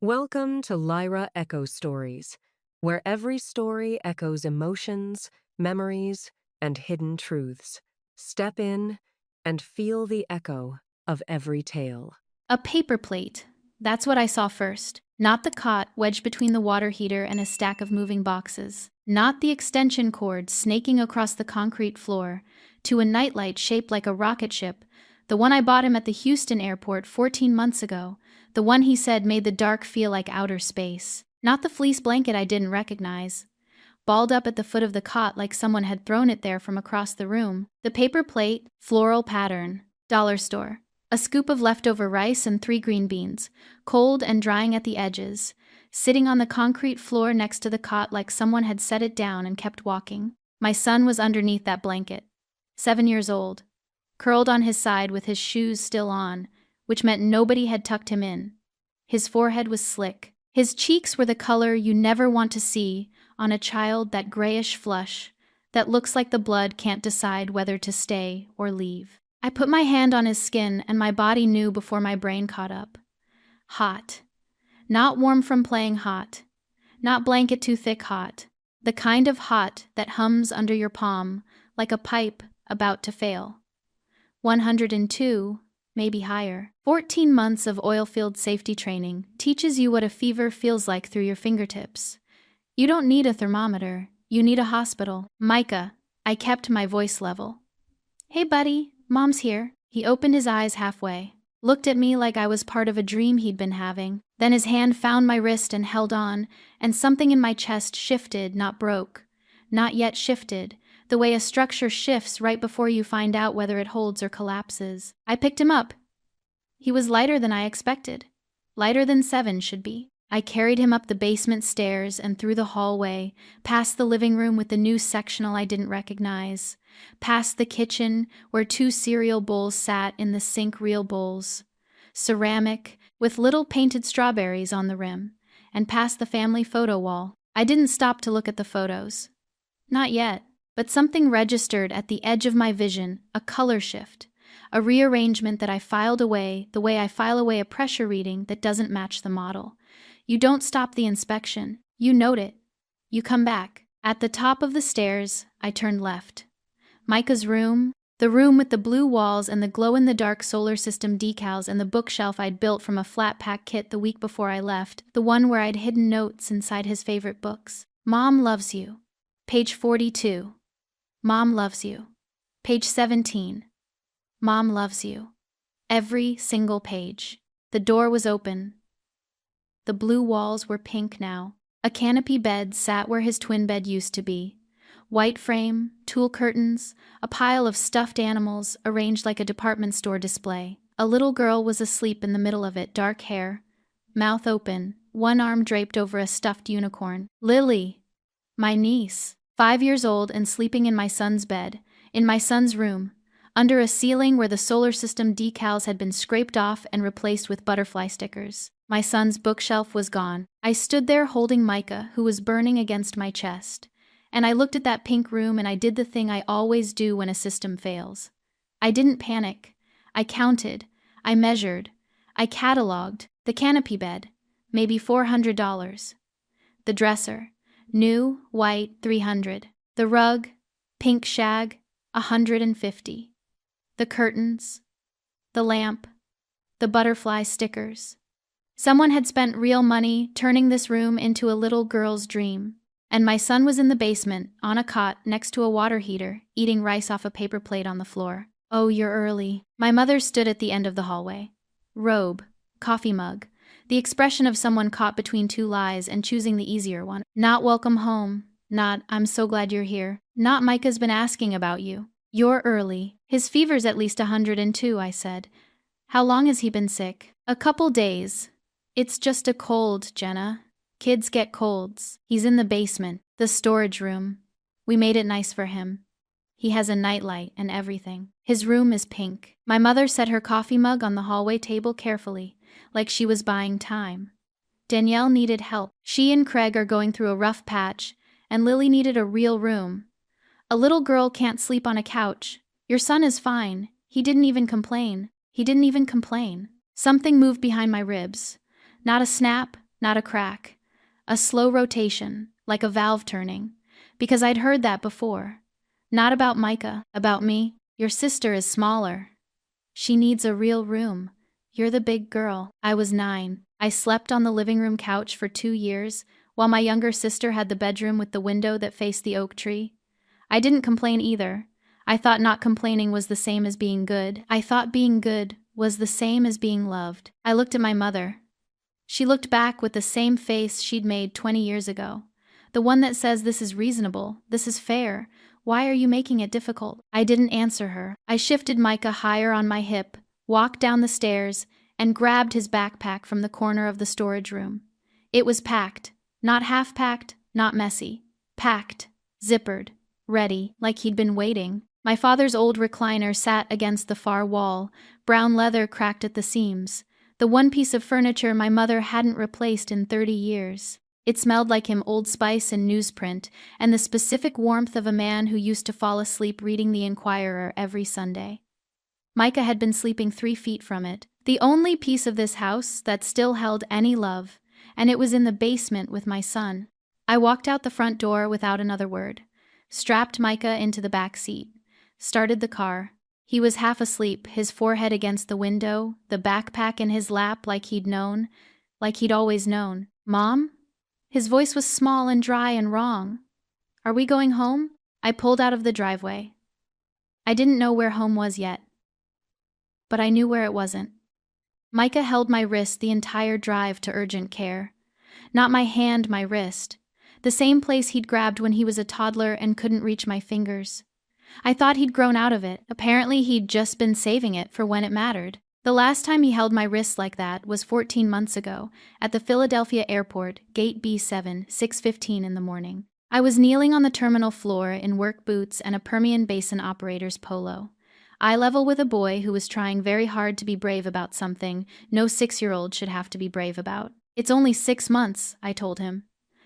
Welcome to Lyra Echo Stories, where every story echoes emotions, memories, and hidden truths. Step in and feel the echo of every tale. A paper plate. That's what I saw first. Not the cot wedged between the water heater and a stack of moving boxes. Not the extension cord snaking across the concrete floor to a nightlight shaped like a rocket ship, the one I bought him at the Houston airport 14 months ago, the one he said made the dark feel like outer space. Not the fleece blanket I didn't recognize, balled up at the foot of the cot like someone had thrown it there from across the room. The paper plate, floral pattern, dollar store. A scoop of leftover rice and 3 green beans, cold and drying at the edges, sitting on the concrete floor next to the cot like someone had set it down and kept walking. My son was underneath that blanket, 7 years old, curled on his side with his shoes still on, which meant nobody had tucked him in. His forehead was slick. His cheeks were the color you never want to see on a child, that grayish flush that looks like the blood can't decide whether to stay or leave. I put my hand on his skin and my body knew before my brain caught up. Hot. Not warm from playing hot. Not blanket too thick hot. The kind of hot that hums under your palm like a pipe about to fail. 102, maybe higher. 14 months of oilfield safety training teaches you what a fever feels like through your fingertips. You don't need a thermometer. You need a hospital. Micah, I kept my voice level. Hey buddy, Mom's here. He opened his eyes halfway, looked at me like I was part of a dream he'd been having. Then his hand found my wrist and held on, and something in my chest shifted, not broke. Not yet shifted, the way a structure shifts right before you find out whether it holds or collapses. I picked him up. He was lighter than I expected. Lighter than 7 should be. I carried him up the basement stairs and through the hallway, past the living room with the new sectional I didn't recognize, past the kitchen where 2 cereal bowls sat in the sink, real bowls, ceramic with little painted strawberries on the rim, and past the family photo wall. I didn't stop to look at the photos. Not yet, but something registered at the edge of my vision, a color shift, a rearrangement that I filed away the way I file away a pressure reading that doesn't match the model. You don't stop the inspection. You note it. You come back. At the top of the stairs, I turned left. Micah's room, the room with the blue walls and the glow-in-the-dark solar system decals and the bookshelf I'd built from a flat-pack kit the week before I left, the one where I'd hidden notes inside his favorite books. Mom loves you. Page 42. Mom loves you. Page 17. Mom loves you. Every single page. The door was open. The blue walls were pink now. A canopy bed sat where his twin bed used to be. White frame, tulle curtains, a pile of stuffed animals arranged like a department store display. A little girl was asleep in the middle of it, dark hair, mouth open, one arm draped over a stuffed unicorn. Lily, my niece, 5 years old and sleeping in my son's bed, in my son's room, under a ceiling where the solar system decals had been scraped off and replaced with butterfly stickers. My son's bookshelf was gone. I stood there holding Micah, who was burning against my chest. And I looked at that pink room and I did the thing I always do when a system fails. I didn't panic. I counted. I measured. I cataloged. The canopy bed, maybe $400. The dresser, new, white, $300. The rug, pink shag, $150. The curtains, the lamp, the butterfly stickers. Someone had spent real money turning this room into a little girl's dream. And my son was in the basement, on a cot next to a water heater, eating rice off a paper plate on the floor. Oh, you're early. My mother stood at the end of the hallway. Robe, coffee mug, the expression of someone caught between 2 lies and choosing the easier one. Not welcome home. Not, I'm so glad you're here. Not, Micah's been asking about you. You're early. His fever's at least 102, I said. How long has he been sick? A couple days. It's just a cold, Jenna. Kids get colds. He's in the basement, the storage room. We made it nice for him. He has a nightlight and everything. His room is pink. My mother set her coffee mug on the hallway table carefully, like she was buying time. Danielle needed help. She and Craig are going through a rough patch, and Lily needed a real room. A little girl can't sleep on a couch. Your son is fine. He didn't even complain. Something moved behind my ribs. Not a snap, not a crack. A slow rotation, like a valve turning. Because I'd heard that before. Not about Micah, about me. Your sister is smaller. She needs a real room. You're the big girl. I was 9. I slept on the living room couch for 2 years, while my younger sister had the bedroom with the window that faced the oak tree. I didn't complain either. I thought not complaining was the same as being good. I thought being good was the same as being loved. I looked at my mother. She looked back with the same face she'd made 20 years ago. The one that says this is reasonable, this is fair. Why are you making it difficult? I didn't answer her. I shifted Micah higher on my hip, walked down the stairs, and grabbed his backpack from the corner of the storage room. It was packed. Not half-packed, not messy. Packed, zippered, ready, like he'd been waiting. My father's old recliner sat against the far wall, brown leather cracked at the seams. The one piece of furniture my mother hadn't replaced in 30 years. It smelled like him Old Spice and newsprint, and the specific warmth of a man who used to fall asleep reading the Inquirer every Sunday. Micah had been sleeping 3 feet from it, the only piece of this house that still held any love, and it was in the basement with my son. I walked out the front door without another word, strapped Micah into the back seat, started the car. He was half asleep, his forehead against the window, the backpack in his lap like he'd always known. "Mom?" His voice was small and dry and wrong. "Are we going home?" I pulled out of the driveway. I didn't know where home was yet, but I knew where it wasn't. Micah held my wrist the entire drive to urgent care. Not my hand, my wrist. The same place he'd grabbed when he was a toddler and couldn't reach my fingers. I thought he'd grown out of it. Apparently he'd just been saving it for when it mattered. The last time he held my wrist like that was 14 months ago, at the Philadelphia airport, gate B7, 6:15 in the morning. I was kneeling on the terminal floor in work boots and a Permian Basin operator's polo. Eye level with a boy who was trying very hard to be brave about something no 6-year-old should have to be brave about. "It's only 6 months," I told him.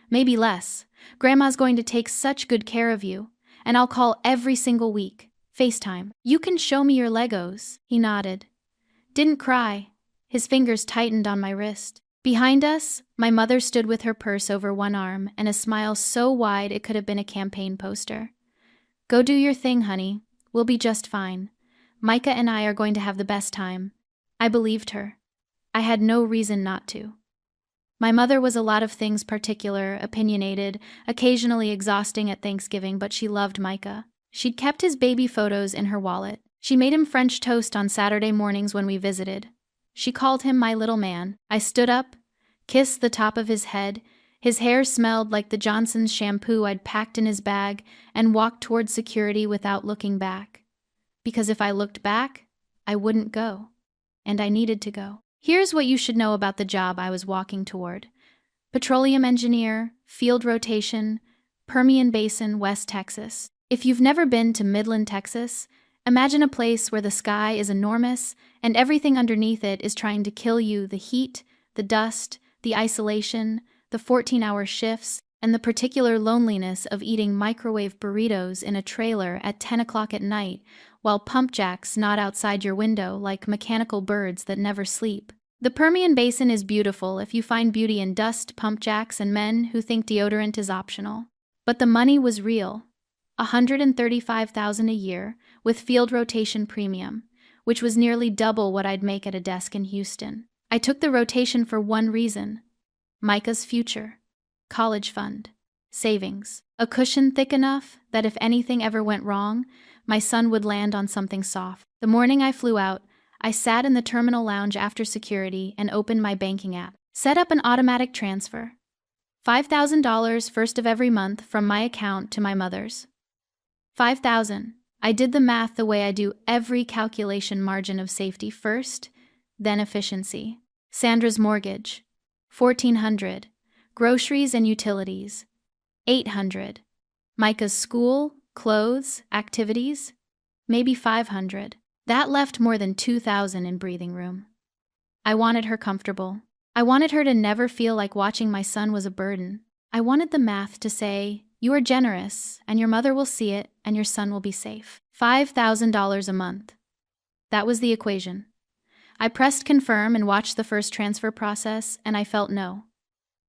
"Maybe less. Grandma's going to take such good care of you. And I'll call every single week. FaceTime. You can show me your Legos." He nodded. Didn't cry. His fingers tightened on my wrist. Behind us, my mother stood with her purse over one arm and a smile so wide it could have been a campaign poster. "Go do your thing, honey. We'll be just fine. Micah and I are going to have the best time." I believed her. I had no reason not to. My mother was a lot of things, particular, opinionated, occasionally exhausting at Thanksgiving, but she loved Micah. She'd kept his baby photos in her wallet. She made him French toast on Saturday mornings when we visited. She called him my little man. I stood up, kissed the top of his head. His hair smelled like the Johnson's shampoo I'd packed in his bag, and walked toward security without looking back. Because if I looked back, I wouldn't go. And I needed to go. Here's what you should know about the job I was walking toward. Petroleum engineer, field rotation, Permian Basin, West Texas. If you've never been to Midland, Texas, imagine a place where the sky is enormous and everything underneath it is trying to kill you: the heat, the dust, the isolation, the 14-hour shifts, and the particular loneliness of eating microwave burritos in a trailer at 10 o'clock at night while pump jacks nod outside your window like mechanical birds that never sleep. The Permian Basin is beautiful if you find beauty in dust, pump jacks, and men who think deodorant is optional. But the money was real. $135,000 a year with field rotation premium, which was nearly double what I'd make at a desk in Houston. I took the rotation for one reason: Micah's future. College fund. Savings. A cushion thick enough that if anything ever went wrong, my son would land on something soft. The morning I flew out, I sat in the terminal lounge after security and opened my banking app. Set up an automatic transfer. $5,000 first of every month from my account to my mother's. $5,000. I did the math the way I do every calculation: margin of safety first, then efficiency. Sandra's mortgage. $1,400. Groceries and utilities. $800. Micah's school, clothes, activities. Maybe $500. That left more than $2,000 in breathing room. I wanted her comfortable. I wanted her to never feel like watching my son was a burden. I wanted the math to say, "You are generous, and your mother will see it, and your son will be safe." $5,000 a month. That was the equation. I pressed confirm and watched the first transfer process, and I felt no.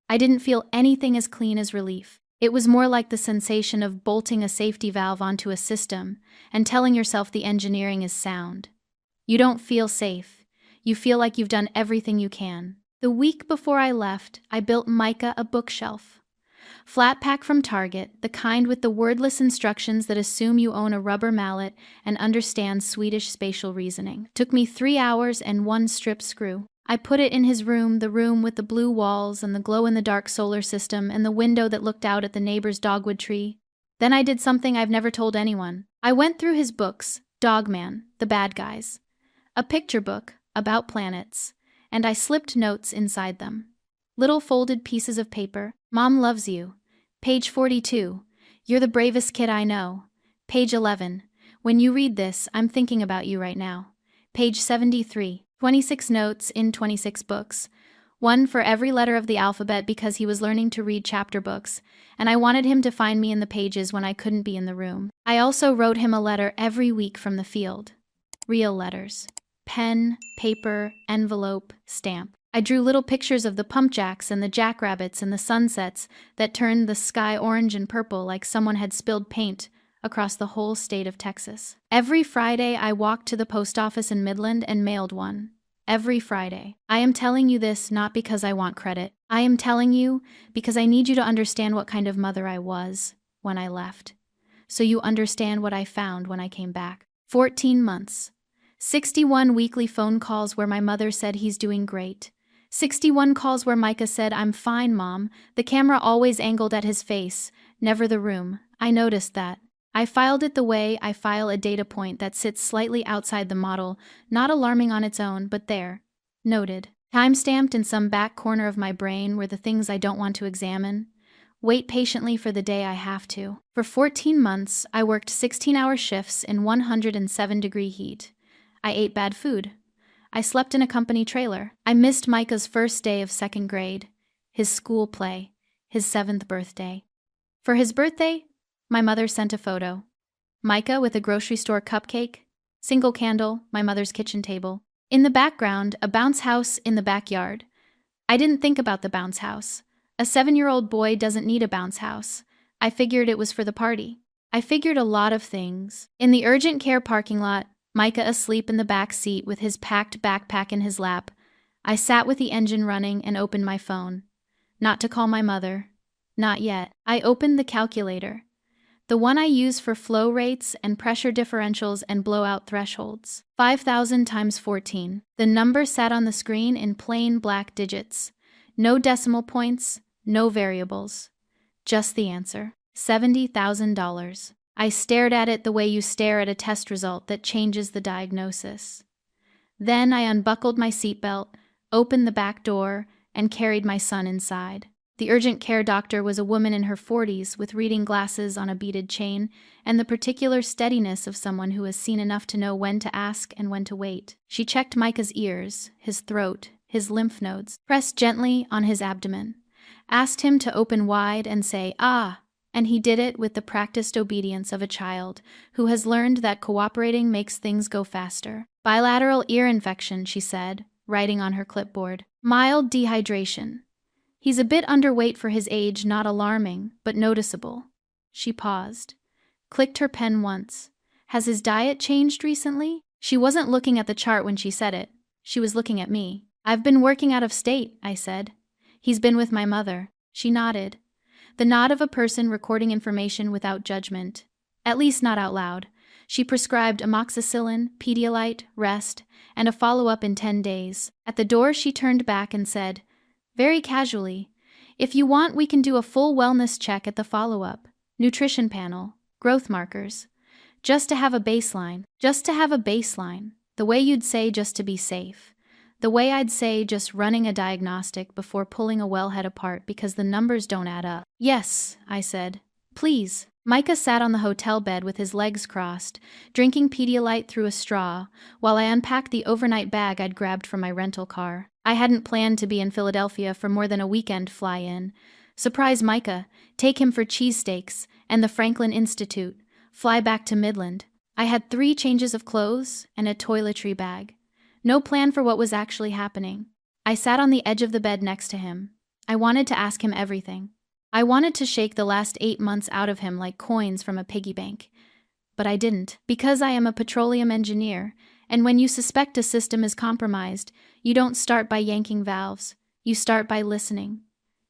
I didn't feel anything as clean as relief. It was more like the sensation of bolting a safety valve onto a system and telling yourself the engineering is sound. You don't feel safe. You feel like you've done everything you can. The week before I left, I built Micah a bookshelf. Flat pack from Target, the kind with the wordless instructions that assume you own a rubber mallet and understand Swedish spatial reasoning. Took me 3 hours and 1 strip screw. I put it in his room, the room with the blue walls and the glow-in-the-dark solar system and the window that looked out at the neighbor's dogwood tree. Then I did something I've never told anyone. I went through his books, Dogman, The Bad Guys, a picture book about planets, and I slipped notes inside them. Little folded pieces of paper. Mom loves you. Page 42. You're the bravest kid I know. Page 11. When you read this, I'm thinking about you right now. Page 73. 26 notes in 26 books. One for every letter of the alphabet because he was learning to read chapter books, and I wanted him to find me in the pages when I couldn't be in the room. I also wrote him a letter every week from the field. Real letters. Pen, paper, envelope, stamp. I drew little pictures of the pump jacks and the jackrabbits and the sunsets that turned the sky orange and purple like someone had spilled paint across the whole state of Texas. Every Friday, I walked to the post office in Midland and mailed one. Every Friday. I am telling you this not because I want credit. I am telling you because I need you to understand what kind of mother I was when I left, so you understand what I found when I came back. 14 months. 61 weekly phone calls where my mother said he's doing great. 61 calls where Micah said, "I'm fine, Mom." The camera always angled at his face, never the room. I noticed that. I filed it the way I file a data point that sits slightly outside the model, not alarming on its own, but there. Noted. Time-stamped in some back corner of my brain were the things I don't want to examine. Wait patiently for the day I have to. For 14 months, I worked 16-hour shifts in 107-degree heat. I ate bad food. I slept in a company trailer. I missed Micah's first day of 2nd grade, his school play, his 7th birthday. For his birthday, my mother sent a photo. Micah with a grocery store cupcake, single candle, my mother's kitchen table. In the background, a bounce house in the backyard. I didn't think about the bounce house. A 7-year-old boy doesn't need a bounce house. I figured it was for the party. I figured a lot of things. In the urgent care parking lot, Micah asleep in the back seat with his packed backpack in his lap, I sat with the engine running and opened my phone. Not to call my mother. Not yet. I opened the calculator. The one I use for flow rates and pressure differentials and blowout thresholds. 5,000 times 14. The number sat on the screen in plain black digits. No decimal points, no variables. Just the answer. $70,000. I stared at it the way you stare at a test result that changes the diagnosis. Then I unbuckled my seatbelt, opened the back door, and carried my son inside. The urgent care doctor was a woman in her 40s with reading glasses on a beaded chain and the particular steadiness of someone who has seen enough to know when to ask and when to wait. She checked Micah's ears, his throat, his lymph nodes, pressed gently on his abdomen, asked him to open wide and say, "Ah," and he did it with the practiced obedience of a child who has learned that cooperating makes things go faster. Bilateral ear infection, she said, writing on her clipboard. Mild dehydration. He's a bit underweight for his age, not alarming, but noticeable. She paused, clicked her pen once. Has his diet changed recently? She wasn't looking at the chart when she said it. She was looking at me. I've been working out of state, I said. He's been with my mother. She nodded. The nod of a person recording information without judgment. At least not out loud. She prescribed amoxicillin, Pedialyte, rest, and a follow-up in 10 days. At the door, she turned back and said, very casually, "If you want, we can do a full wellness check at the follow-up. Nutrition panel, growth markers. Just to have a baseline. Just to have a baseline. The way you'd say just to be safe. The way I'd say just running a diagnostic before pulling a wellhead apart because the numbers don't add up." "Yes," I said. "Please." Micah sat on the hotel bed with his legs crossed, drinking Pedialyte through a straw, while I unpacked the overnight bag I'd grabbed from my rental car. I hadn't planned to be in Philadelphia for more than a weekend fly-in. Surprise Micah, take him for cheesesteaks and the Franklin Institute, fly back to Midland. I had 3 changes of clothes and a toiletry bag. No plan for what was actually happening. I sat on the edge of the bed next to him. I wanted to ask him everything. I wanted to shake the last 8 months out of him like coins from a piggy bank. But I didn't, because I am a petroleum engineer, and when you suspect a system is compromised, you don't start by yanking valves. You start by listening.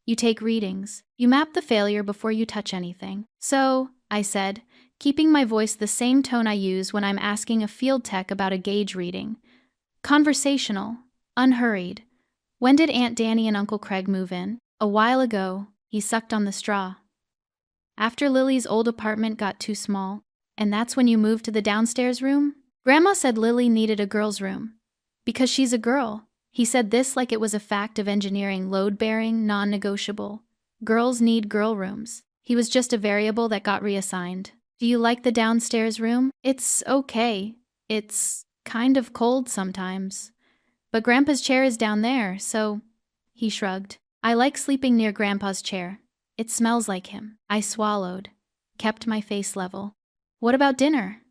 You take readings. You map the failure before you touch anything. So, I said, keeping my voice the same tone I use when I'm asking a field tech about a gauge reading. Conversational, unhurried. When did Aunt Danny and Uncle Craig move in? A while ago. He sucked on the straw. After Lily's old apartment got too small. And that's when you moved to the downstairs room? Grandma said Lily needed a girl's room. Because she's a girl. He said this like it was a fact of engineering, load-bearing, non-negotiable. Girls need girl rooms. He was just a variable that got reassigned. Do you like the downstairs room? It's okay. It's kind of cold sometimes. But Grandpa's chair is down there, so... He shrugged. I like sleeping near Grandpa's chair. It smells like him. I swallowed. Kept my face level. What about dinner?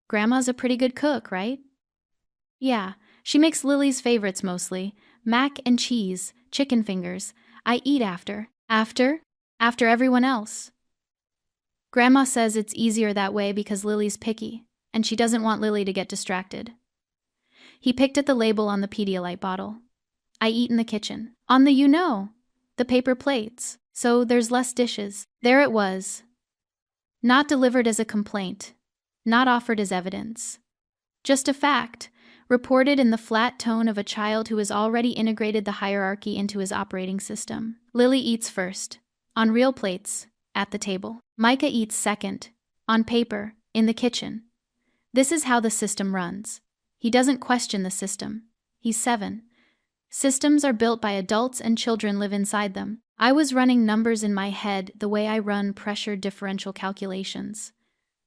Grandma's a pretty good cook, right? Yeah, she makes Lily's favorites mostly. Mac and cheese, chicken fingers. I eat after. After? After everyone else. Grandma says it's easier that way because Lily's picky, and she doesn't want Lily to get distracted. He picked at the label on the Pedialyte bottle. I eat in the kitchen. On the the paper plates. So there's less dishes. There it was. Not delivered as a complaint. Not offered as evidence. Just a fact, reported in the flat tone of a child who has already integrated the hierarchy into his operating system. Lily eats first. On real plates. At the table. Micah eats second. On paper. In the kitchen. This is how the system runs. He doesn't question the system. He's 7. Systems are built by adults and children live inside them. I was running numbers in my head the way I run pressure differential calculations.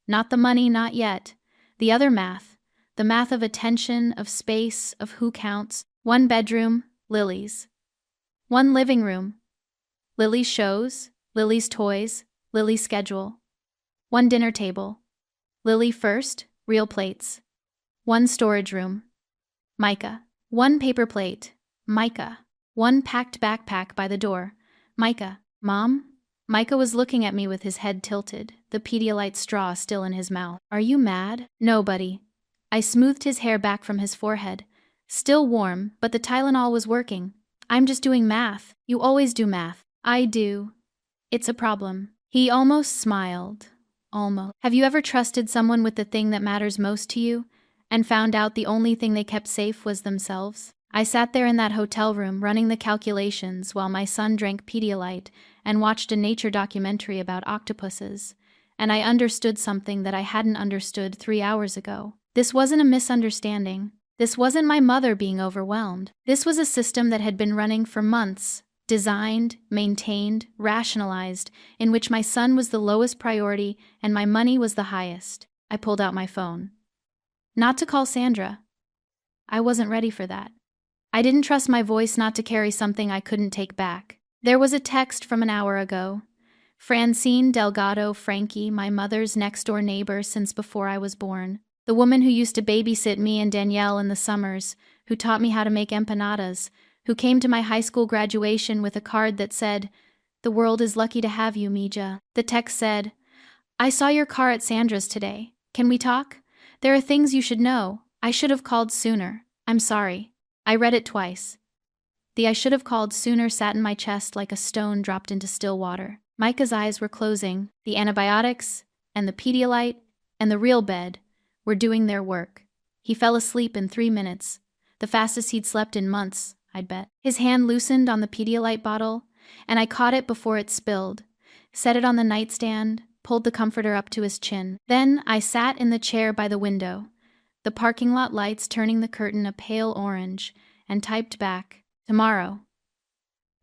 Not the money, not yet. The other math. The math of attention, of space, of who counts. 1 bedroom, Lily's. 1 living room. Lily's shows, Lily's toys, Lily's schedule. 1 dinner table. Lily first, real plates. 1 storage room. Micah. 1 paper plate. Micah. 1 packed backpack by the door. Micah. Mom? Micah was looking at me with his head tilted, the Pedialyte straw still in his mouth. Are you mad? No, buddy. I smoothed his hair back from his forehead. Still warm, but the Tylenol was working. I'm just doing math. You always do math. I do. It's a problem. He almost smiled. Almost. Have you ever trusted someone with the thing that matters most to you, and found out the only thing they kept safe was themselves? I sat there in that hotel room running the calculations while my son drank Pedialyte and watched a nature documentary about octopuses, and I understood something that I hadn't understood 3 hours ago. This wasn't a misunderstanding. This wasn't my mother being overwhelmed. This was a system that had been running for months, designed, maintained, rationalized, in which my son was the lowest priority and my money was the highest. I pulled out my phone. Not to call Sandra. I wasn't ready for that. I didn't trust my voice not to carry something I couldn't take back. There was a text from an hour ago. Francine Delgado Frankie, my mother's next-door neighbor since before I was born. The woman who used to babysit me and Danielle in the summers, who taught me how to make empanadas, who came to my high school graduation with a card that said, "The world is lucky to have you, Mija." The text said, "I saw your car at Sandra's today. Can we talk? There are things you should know. I should have called sooner. I'm sorry." I read it twice. The "I should have called sooner" sat in my chest like a stone dropped into still water. Micah's eyes were closing. The antibiotics, and the Pedialyte, and the real bed were doing their work. He fell asleep in 3 minutes, the fastest he'd slept in months, I'd bet. His hand loosened on the Pedialyte bottle, and I caught it before it spilled, set it on the nightstand, pulled the comforter up to his chin. Then I sat in the chair by the window, the parking lot lights turning the curtain a pale orange, and typed back, "Tomorrow,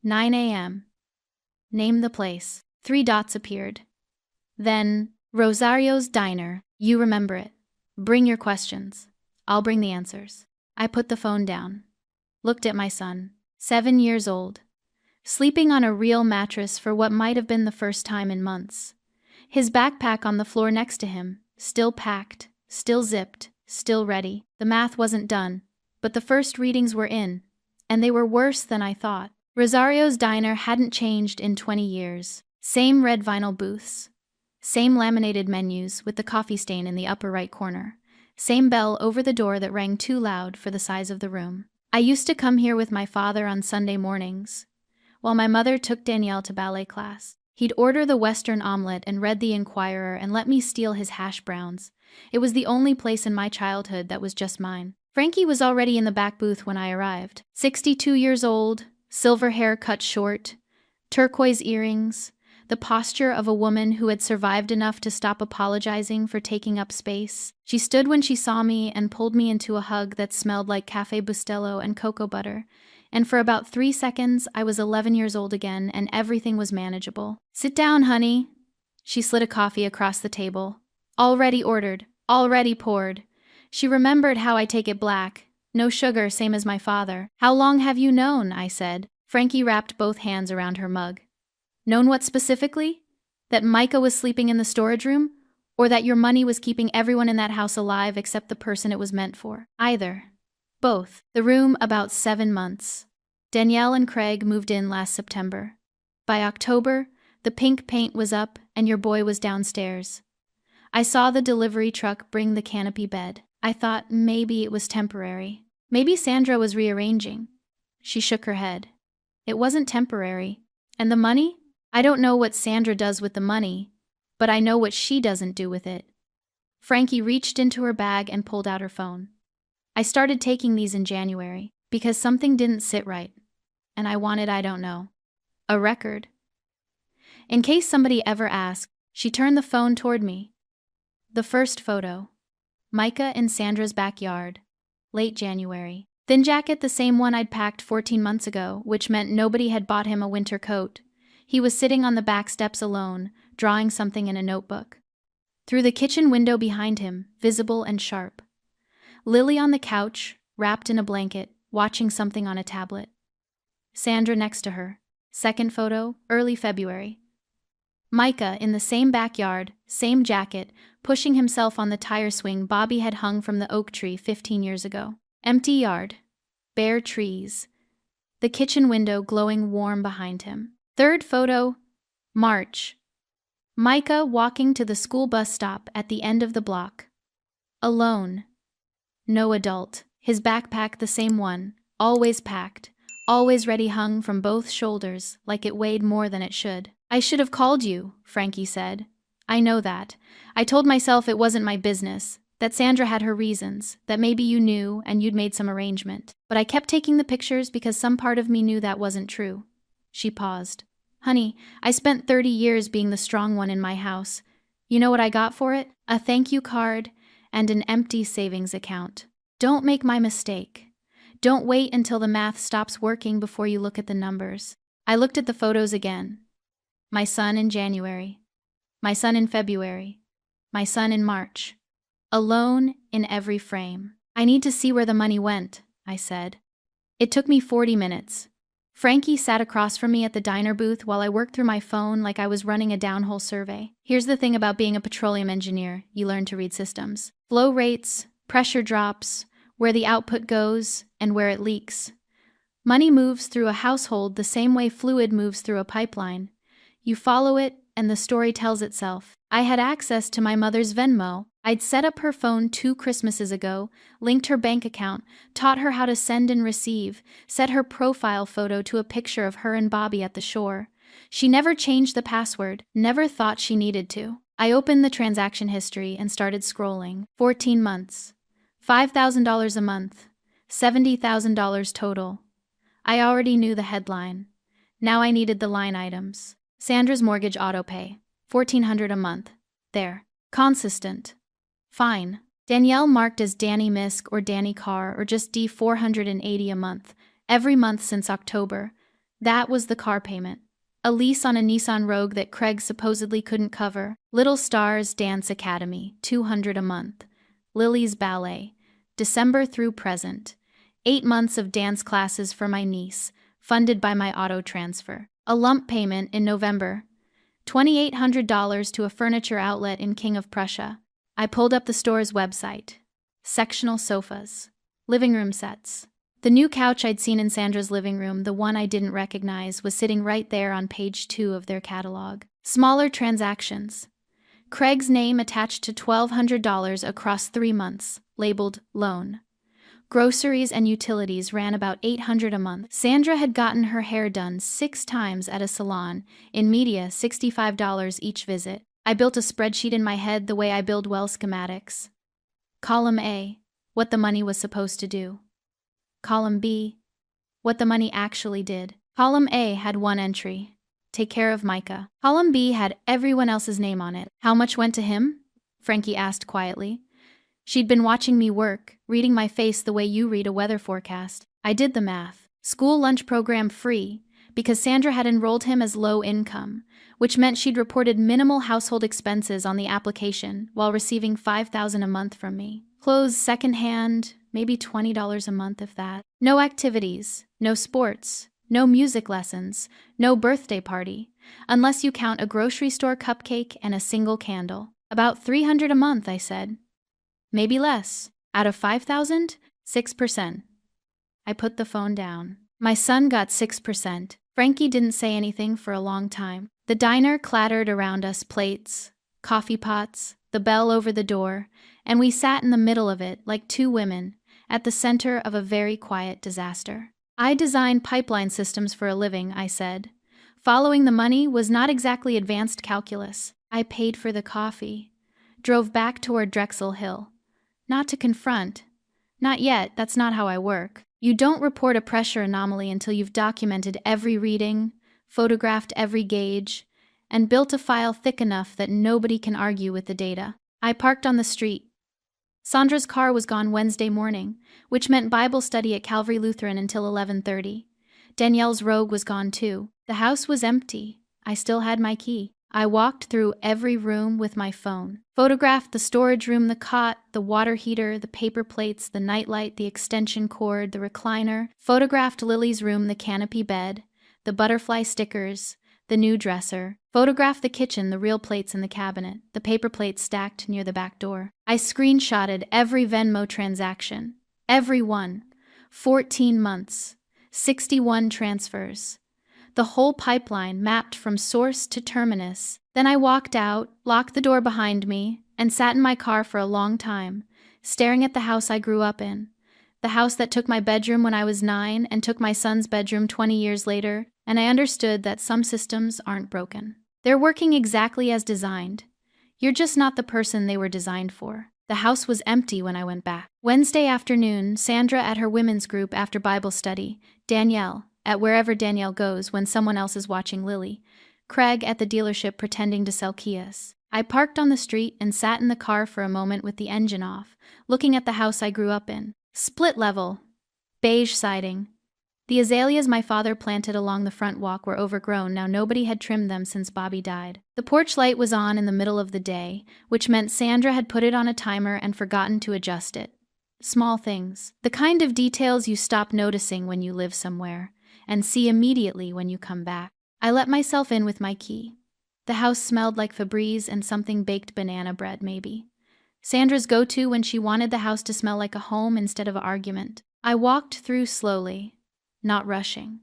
9 a.m. Name the place." 3 dots appeared. Then, "Rosario's Diner. You remember it. Bring your questions. I'll bring the answers." I put the phone down. Looked at my son, 7 years old, sleeping on a real mattress for what might have been the first time in months. His backpack on the floor next to him, still packed, still zipped, still ready. The math wasn't done, but the first readings were in, and they were worse than I thought. Rosario's diner hadn't changed in 20 years. Same red vinyl booths. Same laminated menus with the coffee stain in the upper right corner. Same bell over the door that rang too loud for the size of the room. I used to come here with my father on Sunday mornings, while my mother took Danielle to ballet class. He'd order the Western omelet and read the Inquirer and let me steal his hash browns. It was the only place in my childhood that was just mine. Frankie was already in the back booth when I arrived. 62 years old, silver hair cut short, turquoise earrings, the posture of a woman who had survived enough to stop apologizing for taking up space. She stood when she saw me and pulled me into a hug that smelled like Cafe Bustelo and cocoa butter. And for about 3 seconds, I was 11 years old again and everything was manageable. "Sit down, honey." She slid a coffee across the table. "Already ordered, already poured." She remembered how I take it black. No sugar, same as my father. "How long have you known?" I said. Frankie wrapped both hands around her mug. "Known what specifically? That Micah was sleeping in the storage room? Or that your money was keeping everyone in that house alive except the person it was meant for?" "Either. Both. The room about 7 months. Danielle and Craig moved in last September. By October, the pink paint was up and your boy was downstairs. I saw the delivery truck bring the canopy bed. I thought maybe it was temporary. Maybe Sandra was rearranging." She shook her head. "It wasn't temporary. And the money? I don't know what Sandra does with the money, but I know what she doesn't do with it." Frankie reached into her bag and pulled out her phone. "I started taking these in January because something didn't sit right, and I wanted, I don't know, a record." In case somebody ever asked, she turned the phone toward me. The first photo. Micah in Sandra's backyard. Late January. Thin jacket, the same one I'd packed 14 months ago, which meant nobody had bought him a winter coat. He was sitting on the back steps alone, drawing something in a notebook. Through the kitchen window behind him, visible and sharp. Lily on the couch, wrapped in a blanket, watching something on a tablet. Sandra next to her. Second photo, early February. Micah in the same backyard, same jacket, pushing himself on the tire swing Bobby had hung from the oak tree 15 years ago. Empty yard. Bare trees. The kitchen window glowing warm behind him. Third photo, March. Micah walking to the school bus stop at the end of the block. Alone. No adult. His backpack the same one, always packed, always ready, hung from both shoulders like it weighed more than it should. "I should have called you," Frankie said. "I know that. I told myself it wasn't my business, that Sandra had her reasons, that maybe you knew and you'd made some arrangement. But I kept taking the pictures because some part of me knew that wasn't true." She paused. "Honey, I spent 30 years being the strong one in my house. You know what I got for it? A thank you card and an empty savings account. Don't make my mistake. Don't wait until the math stops working before you look at the numbers." I looked at the photos again. My son in January. My son in February. My son in March. Alone in every frame. "I need to see where the money went," I said. It took me 40 minutes. Frankie sat across from me at the diner booth while I worked through my phone like I was running a downhole survey. Here's the thing about being a petroleum engineer: you learn to read systems. Flow rates, pressure drops, where the output goes, and where it leaks. Money moves through a household the same way fluid moves through a pipeline. You follow it, and the story tells itself. I had access to my mother's Venmo. I'd set up her phone 2 Christmases ago, linked her bank account, taught her how to send and receive, set her profile photo to a picture of her and Bobby at the shore. She never changed the password, never thought she needed to. I opened the transaction history and started scrolling. 14 months. $5,000 a month. $70,000 total. I already knew the headline. Now I needed the line items. Sandra's mortgage autopay. $1,400 a month. There. Consistent. Fine. Danielle marked as Danny Misk or Danny Carr or just D $480 a month. Every month since October. That was the car payment. A lease on a Nissan Rogue that Craig supposedly couldn't cover. Little Stars Dance Academy. $200 a month. Lily's ballet. December through present. 8 months of dance classes for my niece, funded by my auto transfer. A lump payment in November. $2,800 to a furniture outlet in King of Prussia. I pulled up the store's website. Sectional sofas. Living room sets. The new couch I'd seen in Sandra's living room, the one I didn't recognize, was sitting right there on page 2 of their catalog. Smaller transactions. Craig's name attached to $1,200 across 3 months, labeled loan. Groceries and utilities ran about $800 a month. Sandra had gotten her hair done 6 times at a salon, in media $65 each visit. I built a spreadsheet in my head the way I build well schematics. Column A, what the money was supposed to do. Column B, what the money actually did. Column A had one entry, take care of Micah. Column B had everyone else's name on it. How much went to him? Frankie asked quietly. She'd been watching me work, reading my face the way you read a weather forecast. I did the math. School lunch program free, because Sandra had enrolled him as low income, which meant she'd reported minimal household expenses on the application while receiving $5,000 a month from me. Clothes secondhand, maybe $20 a month if that. No activities, no sports, no music lessons, no birthday party, unless you count a grocery store cupcake and a single candle. About $300 a month, I said. Maybe less. Out of 5,000, 6%. I put the phone down. My son got 6%. Frankie didn't say anything for a long time. The diner clattered around us, plates, coffee pots, the bell over the door, and we sat in the middle of it like 2 women, at the center of a very quiet disaster. I design pipeline systems for a living, I said. Following the money was not exactly advanced calculus. I paid for the coffee, drove back toward Drexel Hill. Not to confront. Not yet, that's not how I work. You don't report a pressure anomaly until you've documented every reading, photographed every gauge, and built a file thick enough that nobody can argue with the data. I parked on the street. Sandra's car was gone Wednesday morning, which meant Bible study at Calvary Lutheran until 11:30. Danielle's Rogue was gone too. The house was empty. I still had my key. I walked through every room with my phone. Photographed the storage room, the cot, the water heater, the paper plates, the nightlight, the extension cord, the recliner. Photographed Lily's room, the canopy bed, the butterfly stickers, the new dresser. Photographed the kitchen, the real plates in the cabinet, the paper plates stacked near the back door. I screenshotted every Venmo transaction. Every one. 14 months. 61 transfers. The whole pipeline mapped from source to terminus. Then I walked out, locked the door behind me, and sat in my car for a long time, staring at the house I grew up in. The house that took my bedroom when I was 9 and took my son's bedroom 20 years later, and I understood that some systems aren't broken. They're working exactly as designed. You're just not the person they were designed for. The house was empty when I went back. Wednesday afternoon, Sandra at her women's group after Bible study, Danielle at wherever Danielle goes when someone else is watching Lily, Craig at the dealership pretending to sell Kias. I parked on the street and sat in the car for a moment with the engine off, looking at the house I grew up in. Split level, beige siding. The azaleas my father planted along the front walk were overgrown. Now nobody had trimmed them since Bobby died. The porch light was on in the middle of the day, which meant Sandra had put it on a timer and forgotten to adjust it. Small things. The kind of details you stop noticing when you live somewhere, and see immediately when you come back. I let myself in with my key. The house smelled like Febreze and something baked banana bread, maybe. Sandra's go-to when she wanted the house to smell like a home instead of an argument. I walked through slowly, not rushing.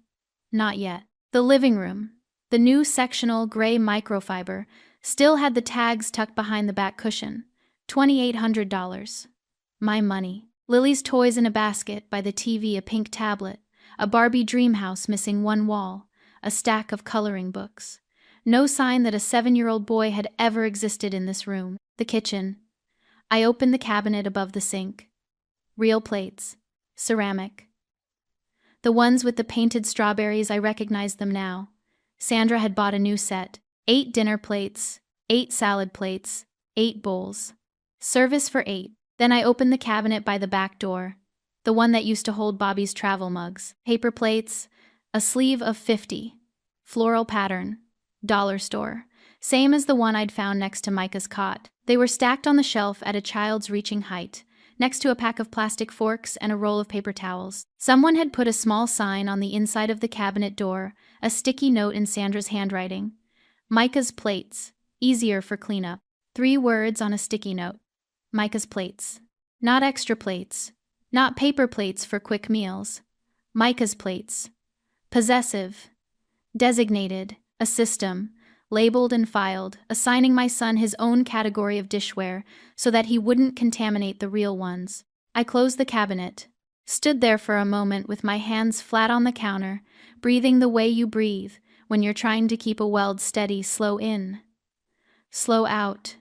Not yet. The living room, the new sectional gray microfiber, still had the tags tucked behind the back cushion. $2,800. My money. Lily's toys in a basket, by the TV a pink tablet, a Barbie dream house missing one wall, a stack of coloring books. No sign that a 7-year-old boy had ever existed in this room. The kitchen. I opened the cabinet above the sink. Real plates. Ceramic. The ones with the painted strawberries, I recognized them now. Sandra had bought a new set. 8 dinner plates, 8 salad plates, 8 bowls. Service for 8. Then I opened the cabinet by the back door, the one that used to hold Bobby's travel mugs. Paper plates, a sleeve of 50. Floral pattern. Dollar store. Same as the one I'd found next to Micah's cot. They were stacked on the shelf at a child's reaching height, next to a pack of plastic forks and a roll of paper towels. Someone had put a small sign on the inside of the cabinet door, a sticky note in Sandra's handwriting. Micah's plates. Easier for cleanup. 3 words on a sticky note. Micah's plates. Not extra plates. Not paper plates for quick meals. Micah's plates. Possessive. Designated. A system. Labeled and filed, assigning my son his own category of dishware so that he wouldn't contaminate the real ones. I closed the cabinet. Stood there for a moment with my hands flat on the counter, breathing the way you breathe when you're trying to keep a weld steady. Slow in. Slow out.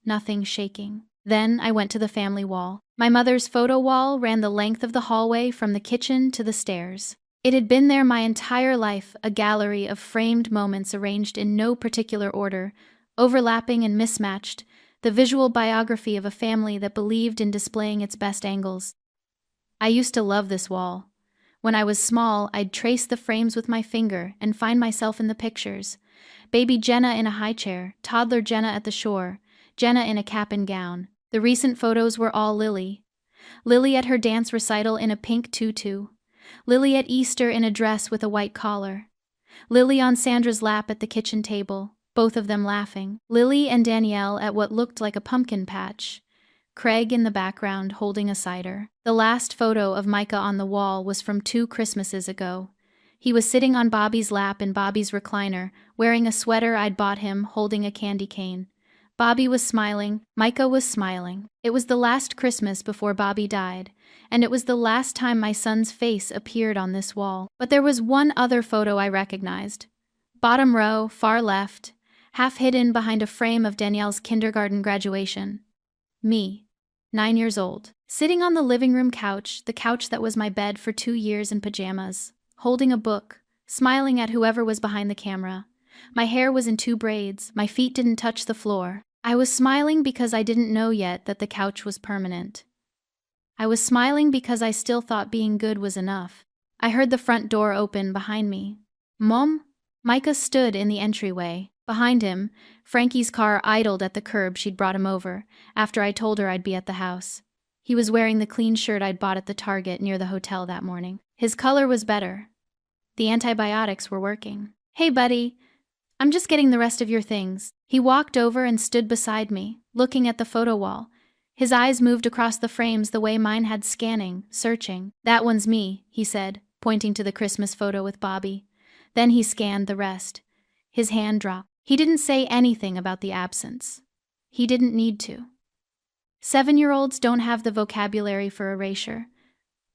Nothing shaking. Then I went to the family wall. My mother's photo wall ran the length of the hallway from the kitchen to the stairs. It had been there my entire life, a gallery of framed moments arranged in no particular order, overlapping and mismatched, the visual biography of a family that believed in displaying its best angles. I used to love this wall. When I was small, I'd trace the frames with my finger and find myself in the pictures. Baby Jenna in a high chair, toddler Jenna at the shore, Jenna in a cap and gown. The recent photos were all Lily. Lily at her dance recital in a pink tutu. Lily at Easter in a dress with a white collar. Lily on Sandra's lap at the kitchen table, both of them laughing. Lily and Danielle at what looked like a pumpkin patch. Craig in the background holding a cider. The last photo of Micah on the wall was from 2 Christmases ago. He was sitting on Bobby's lap in Bobby's recliner, wearing a sweater I'd bought him, holding a candy cane. Bobby was smiling, Micah was smiling. It was the last Christmas before Bobby died, and it was the last time my son's face appeared on this wall. But there was one other photo I recognized. Bottom row, far left, half hidden behind a frame of Danielle's kindergarten graduation. Me, 9 years old, sitting on the living room couch, the couch that was my bed for 2 years in pajamas, holding a book, smiling at whoever was behind the camera. My hair was in 2 braids, my feet didn't touch the floor. I was smiling because I didn't know yet that the couch was permanent. I was smiling because I still thought being good was enough. I heard the front door open behind me. Mom? Micah stood in the entryway. Behind him, Frankie's car idled at the curb she'd brought him over, after I told her I'd be at the house. He was wearing the clean shirt I'd bought at the Target near the hotel that morning. His color was better. The antibiotics were working. Hey, buddy. I'm just getting the rest of your things. He walked over and stood beside me, looking at the photo wall. His eyes moved across the frames the way mine had, scanning, searching. That one's me, he said, pointing to the Christmas photo with Bobby. Then he scanned the rest. His hand dropped. He didn't say anything about the absence. He didn't need to. 7-year-olds don't have the vocabulary for erasure,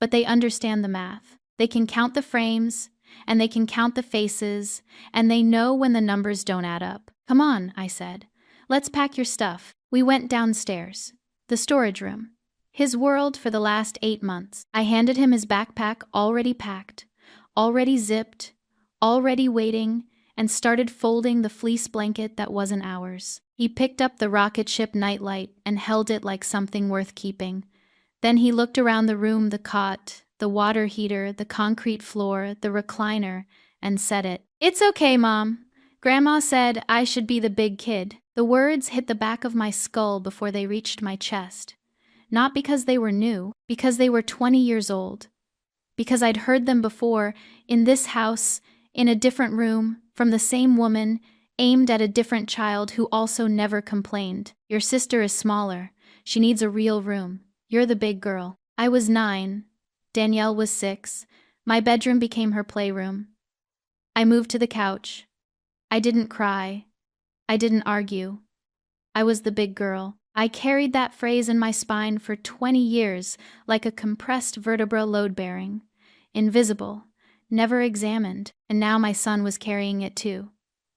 but they understand the math. They can count the frames, and they can count the faces, and they know when the numbers don't add up. Come on, I said. Let's pack your stuff. We went downstairs. The storage room. His world for the last 8 months. I handed him his backpack already packed, already zipped, already waiting, and started folding the fleece blanket that wasn't ours. He picked up the rocket ship nightlight and held it like something worth keeping. Then he looked around the room, the cot, the water heater, the concrete floor, the recliner, and said it. It's okay, Mom. Grandma said I should be the big kid. The words hit the back of my skull before they reached my chest. Not because they were new, because they were 20 years old. Because I'd heard them before, in this house, in a different room, from the same woman, aimed at a different child who also never complained. Your sister is smaller. She needs a real room. You're the big girl. I was 9. Danielle was 6. My bedroom became her playroom. I moved to the couch. I didn't cry. I didn't argue. I was the big girl. I carried that phrase in my spine for 20 years like a compressed vertebra load-bearing. Invisible. Never examined. And now my son was carrying it too.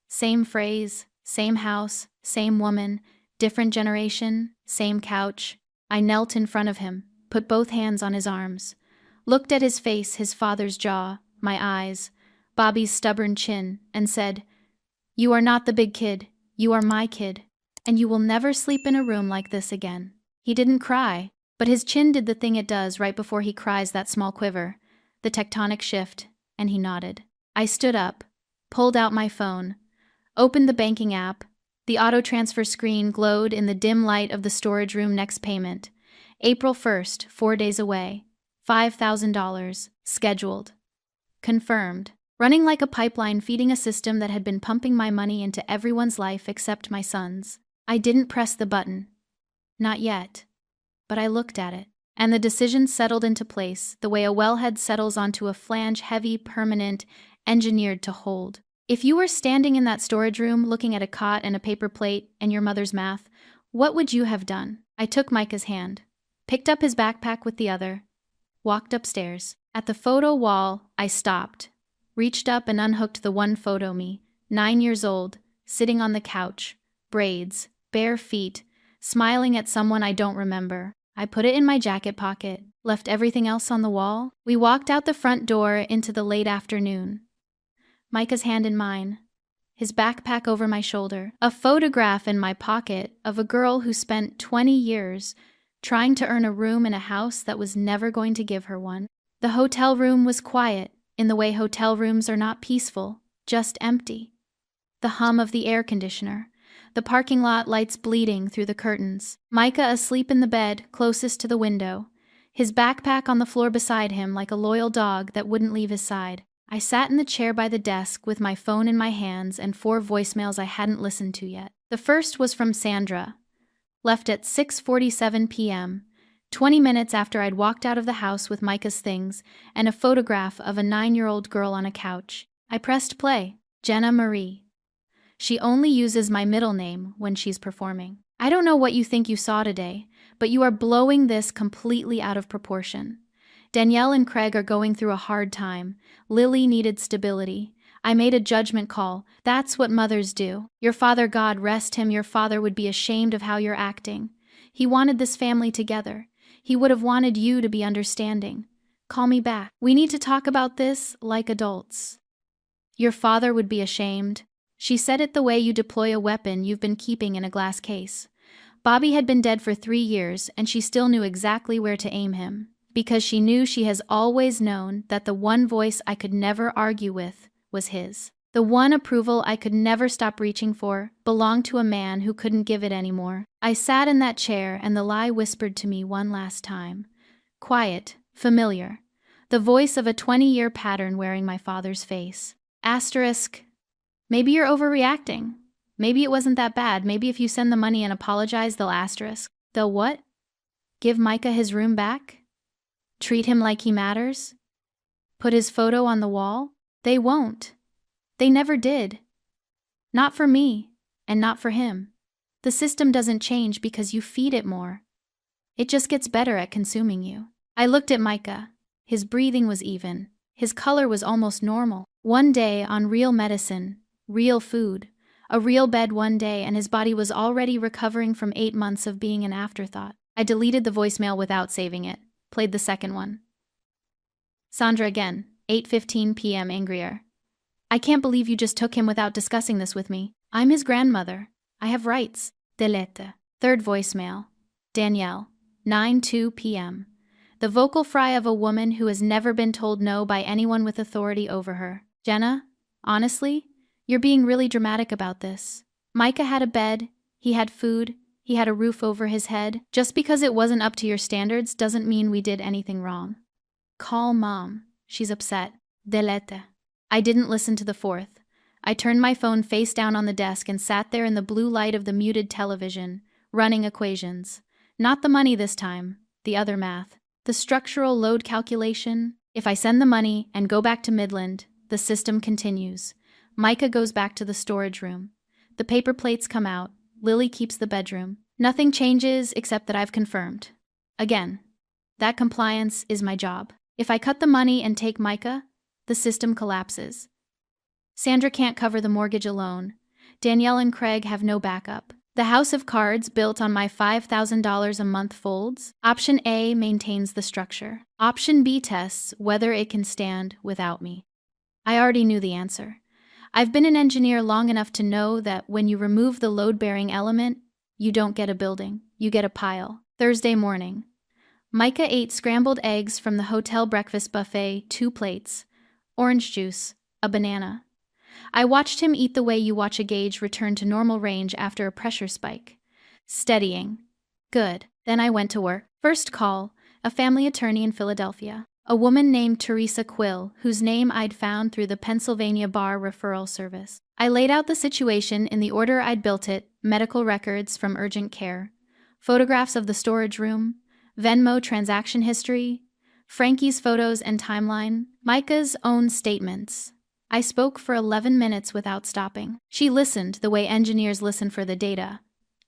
Same phrase, same house, same woman, different generation, same couch. I knelt in front of him, put both hands on his arms, looked at his face, his father's jaw, my eyes, Bobby's stubborn chin, and said, "You are not the big kid. You are my kid, and you will never sleep in a room like this again." He didn't cry, but his chin did the thing it does right before he cries, that small quiver, the tectonic shift, and he nodded. I stood up, pulled out my phone, opened the banking app. The auto-transfer screen glowed in the dim light of the storage room. Next payment. April 1st, 4 days away. $5,000. Scheduled. Confirmed. Running like a pipeline, feeding a system that had been pumping my money into everyone's life except my son's. I didn't press the button. Not yet. But I looked at it. and the decision settled into place, the way a wellhead settles onto a flange, heavy, permanent, engineered to hold. If you were standing in that storage room looking at a cot and a paper plate and your mother's math, what would you have done? I took Micah's hand, picked up his backpack with the other, walked upstairs. At the photo wall, I stopped, reached up and unhooked the one photo me, 9 years old, sitting on the couch, braids, bare feet, smiling at someone I don't remember. I put it in my jacket pocket, left everything else on the wall. We walked out the front door into the late afternoon. Micah's hand in mine, his backpack over my shoulder, a photograph in my pocket of a girl who spent 20 years trying to earn a room in a house that was never going to give her one. The hotel room was quiet, in the way hotel rooms are not peaceful, just empty. The hum of the air conditioner, the parking lot lights bleeding through the curtains. Micah asleep in the bed closest to the window, his backpack on the floor beside him like a loyal dog that wouldn't leave his side. I sat in the chair by the desk with my phone in my hands and 4 voicemails I hadn't listened to yet. The first was from Sandra, left at 6:47 p.m., 20 minutes after I'd walked out of the house with Micah's things and a photograph of a 9-year-old girl on a couch. I pressed play. Jenna Marie. She only uses my middle name when she's performing. I don't know what you think you saw today, but you are blowing this completely out of proportion. Danielle and Craig are going through a hard time. Lily needed stability. I made a judgment call. That's what mothers do. Your father, God rest him, your father would be ashamed of how you're acting. He wanted this family together. He would have wanted you to be understanding. Call me back. We need to talk about this like adults. Your father would be ashamed. She said it the way you deploy a weapon you've been keeping in a glass case. Bobby had been dead for 3 years, and she still knew exactly where to aim him, because she knew she has always known that the one voice I could never argue with was his. The one approval I could never stop reaching for belonged to a man who couldn't give it anymore. I sat in that chair and the lie whispered to me one last time. Quiet, familiar. The voice of a 20-year pattern wearing my father's face. Asterisk. Maybe you're overreacting. Maybe it wasn't that bad. Maybe if you send the money and apologize, they'll asterisk. They'll what? Give Micah his room back? Treat him like he matters? Put his photo on the wall? They won't. They never did. Not for me, and not for him. The system doesn't change because you feed it more. It just gets better at consuming you. I looked at Micah. His breathing was even. His color was almost normal. One day on real medicine, real food, a real bed one day, and his body was already recovering from 8 months of being an afterthought. I deleted the voicemail without saving it. Played the second one. Sandra again, 8:15 p.m. angrier. I can't believe you just took him without discussing this with me. I'm his grandmother. I have rights. Delete. Third voicemail. Danielle, 9:02 p.m. The vocal fry of a woman who has never been told no by anyone with authority over her. Jenna, honestly, you're being really dramatic about this. Micah had a bed, he had food, he had a roof over his head. Just because it wasn't up to your standards doesn't mean we did anything wrong. Call Mom. She's upset. Delete. I didn't listen to the fourth. I turned my phone face down on the desk and sat there in the blue light of the muted television, running equations. Not the money this time, the other math. The structural load calculation. If I send the money and go back to Midland, the system continues. Micah goes back to the storage room. The paper plates come out. Lily keeps the bedroom. Nothing changes except that I've confirmed. Again, that compliance is my job. If I cut the money and take Micah, the system collapses. Sandra can't cover the mortgage alone. Danielle and Craig have no backup. The house of cards built on my $5,000 a month folds. Option A maintains the structure. Option B tests whether it can stand without me. I already knew the answer. I've been an engineer long enough to know that when you remove the load-bearing element, you don't get a building, you get a pile. Thursday morning. Micah ate scrambled eggs from the hotel breakfast buffet, 2 plates, orange juice, a banana. I watched him eat the way you watch a gauge return to normal range after a pressure spike. Steadying. Good. Then I went to work. First call, a family attorney in Philadelphia. A woman named Teresa Quill, whose name I'd found through the Pennsylvania Bar Referral Service. I laid out the situation in the order I'd built it: medical records from urgent care, photographs of the storage room, Venmo transaction history, Frankie's photos and timeline, Micah's own statements. I spoke for 11 minutes without stopping. She listened the way engineers listen for the data,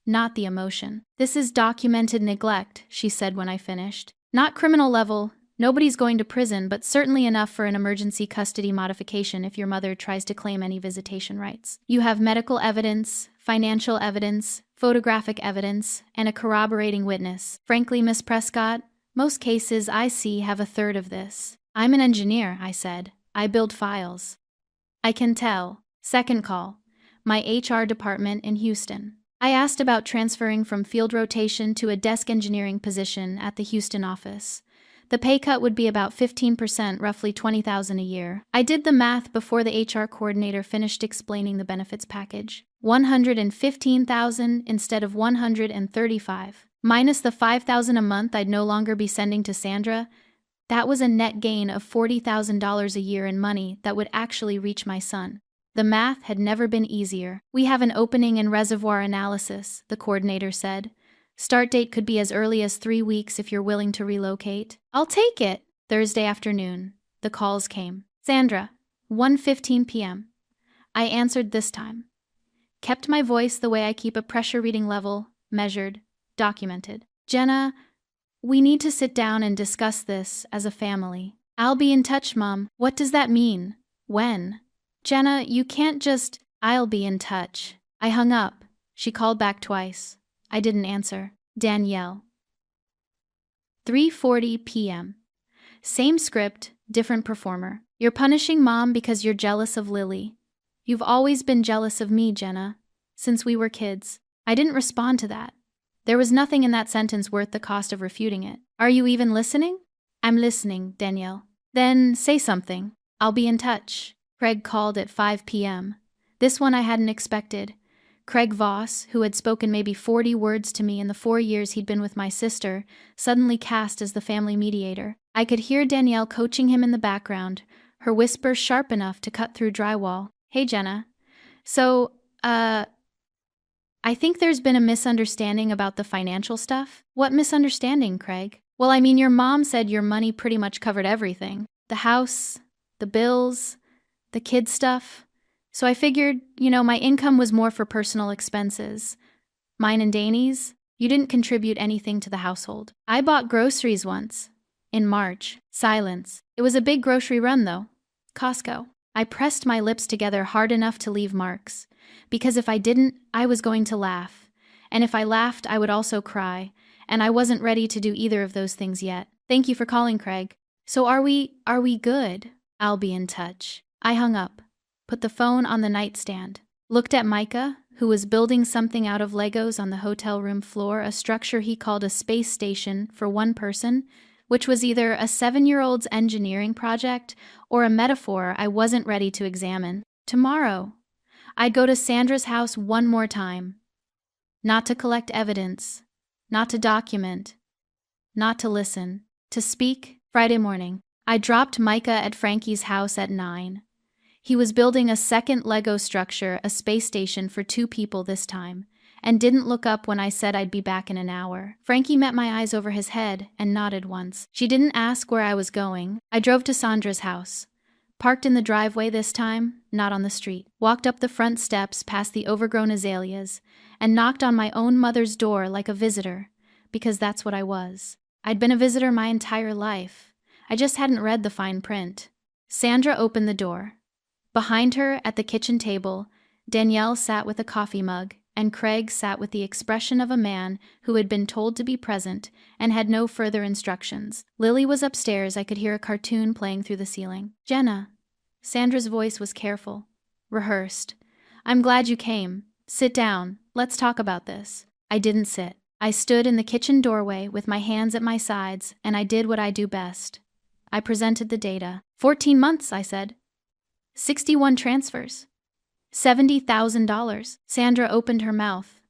not the emotion. "This is documented neglect," she said when I finished. "Not criminal level, nobody's going to prison, but certainly enough for an emergency custody modification if your mother tries to claim any visitation rights. You have medical evidence, financial evidence, photographic evidence, and a corroborating witness. Frankly, Miss Prescott, most cases I see have a third of this." "I'm an engineer," I said. "I build files." "I can tell." Second call. My HR department in Houston. I asked about transferring from field rotation to a desk engineering position at the Houston office. The pay cut would be about 15%, roughly $20,000 a year. I did the math before the HR coordinator finished explaining the benefits package. $115,000 instead of $135,000. Minus the $5,000 a month I'd no longer be sending to Sandra, that was a net gain of $40,000 a year in money that would actually reach my son. The math had never been easier. "We have an opening in reservoir analysis," the coordinator said. "Start date could be as early as 3 weeks if you're willing to relocate." "I'll take it." Thursday afternoon. The calls came. "Sandra, 1:15 p.m. I answered this time. Kept my voice the way I keep a pressure reading level, measured, documented. "Jenna, we need to sit down and discuss this as a family." "I'll be in touch, Mom." "What does that mean? When?" "Jenna, you can't just—" "I'll be in touch." I hung up. She called back twice. I didn't answer. Danielle. 3:40 p.m. Same script, different performer. "You're punishing Mom because you're jealous of Lily. You've always been jealous of me, Jenna, since we were kids." I didn't respond to that. There was nothing in that sentence worth the cost of refuting it. "Are you even listening?" "I'm listening, Danielle." "Then say something." "I'll be in touch." Craig called at 5 p.m. This one I hadn't expected. Craig Voss, who had spoken maybe 40 words to me in the 4 years he'd been with my sister, suddenly cast as the family mediator. I could hear Danielle coaching him in the background, her whisper sharp enough to cut through drywall. "Hey, Jenna. So, I think there's been a misunderstanding about the financial stuff." "What misunderstanding, Craig?" "Well, I mean, your mom said your money pretty much covered everything. The house, the bills, the kids' stuff. So I figured, my income was more for personal expenses. Mine and Danny's. You didn't contribute anything to the household." "I bought groceries once. In March." Silence. "It was a big grocery run, though. Costco." I pressed my lips together hard enough to leave marks. Because if I didn't, I was going to laugh. And if I laughed, I would also cry. And I wasn't ready to do either of those things yet. "Thank you for calling, Craig." "So are we good?" "I'll be in touch." I hung up, put the phone on the nightstand, looked at Micah, who was building something out of Legos on the hotel room floor, a structure he called a space station for one person, which was either a 7-year-old's engineering project or a metaphor I wasn't ready to examine. Tomorrow, I'd go to Sandra's house one more time. Not to collect evidence, not to document, not to listen, to speak. Friday morning, I dropped Micah at Frankie's house at 9. He was building a second Lego structure, a space station for 2 people this time, and didn't look up when I said I'd be back in an hour. Frankie met my eyes over his head and nodded once. She didn't ask where I was going. I drove to Sandra's house. Parked in the driveway this time, not on the street. Walked up the front steps past the overgrown azaleas and knocked on my own mother's door like a visitor, because that's what I was. I'd been a visitor my entire life. I just hadn't read the fine print. Sandra opened the door. Behind her, at the kitchen table, Danielle sat with a coffee mug, and Craig sat with the expression of a man who had been told to be present and had no further instructions. Lily was upstairs. I could hear a cartoon playing through the ceiling. "Jenna." Sandra's voice was careful, rehearsed. "I'm glad you came. Sit down. Let's talk about this." I didn't sit. I stood in the kitchen doorway with my hands at my sides, and I did what I do best. I presented the data. 14 months, I said. 61 transfers. $70,000. Sandra opened her mouth.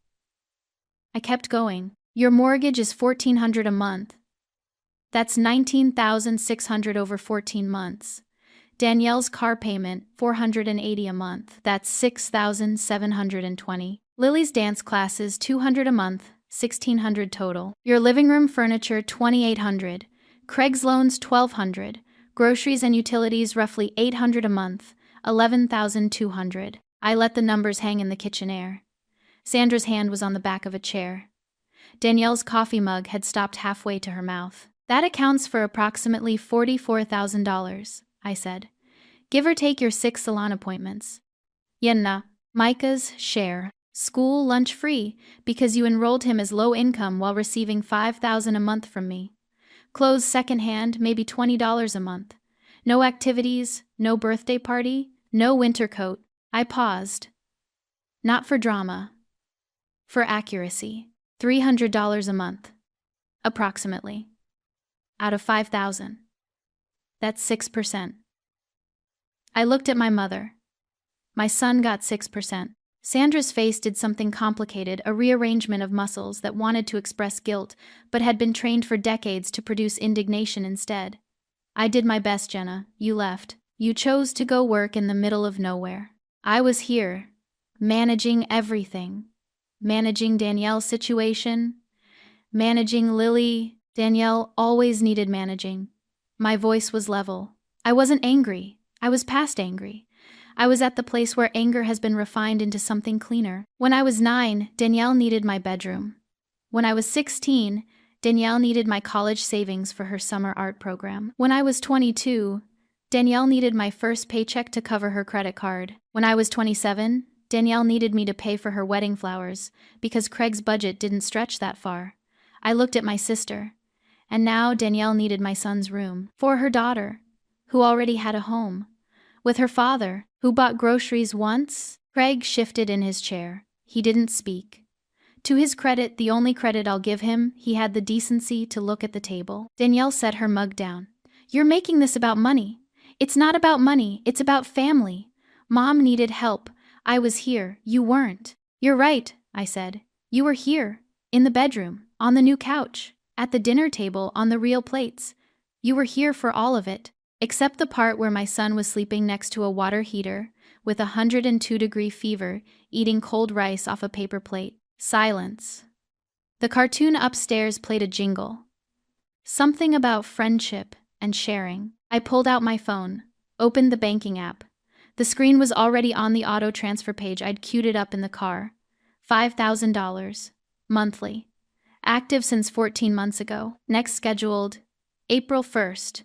I kept going. "Your mortgage is $1,400 a month. That's $19,600 over 14 months. Danielle's car payment, $480 a month. That's $6,720. Lily's dance classes, $200 a month. $1,600 total. Your living room furniture, $2,800. Craig's loans, $1,200. Groceries and utilities, roughly $800 a month, $11,200. I let the numbers hang in the kitchen air. Sandra's hand was on the back of a chair. Danielle's coffee mug had stopped halfway to her mouth. That accounts for approximately $44,000, I said. Give or take your 6 salon appointments. Yenna, Micah's share. School lunch free because you enrolled him as low income while receiving $5,000 a month from me. Clothes secondhand, maybe $20 a month. No activities, no birthday party, no winter coat. I paused. Not for drama. For accuracy. $300 a month. Approximately. Out of 5,000. That's 6%. I looked at my mother. My son got 6%. Sandra's face did something complicated, a rearrangement of muscles that wanted to express guilt, but had been trained for decades to produce indignation instead. I did my best, Jenna. You left. You chose to go work in the middle of nowhere. I was here, managing everything. Managing Danielle's situation. Managing Lily. Danielle always needed managing. My voice was level. I wasn't angry. I was past angry. I was at the place where anger has been refined into something cleaner. When I was 9, Danielle needed my bedroom. When I was 16, Danielle needed my college savings for her summer art program. When I was 22, Danielle needed my first paycheck to cover her credit card. When I was 27, Danielle needed me to pay for her wedding flowers because Craig's budget didn't stretch that far. I looked at my sister, and now Danielle needed my son's room for her daughter, who already had a home, with her father, who bought groceries once. Craig shifted in his chair. He didn't speak. To his credit, the only credit I'll give him, he had the decency to look at the table. Danielle set her mug down. You're making this about money. It's not about money, it's about family. Mom needed help. I was here. You weren't. You're right, I said. You were here. In the bedroom. On the new couch. At the dinner table. On the real plates. You were here for all of it. Except the part where my son was sleeping next to a water heater, with 102-degree fever, eating cold rice off a paper plate. Silence. The cartoon upstairs played a jingle. Something about friendship and sharing. I pulled out my phone, opened the banking app. The screen was already on the auto transfer page. I'd queued it up in the car. $5,000. Monthly. Active since 14 months ago. Next scheduled, April 1st.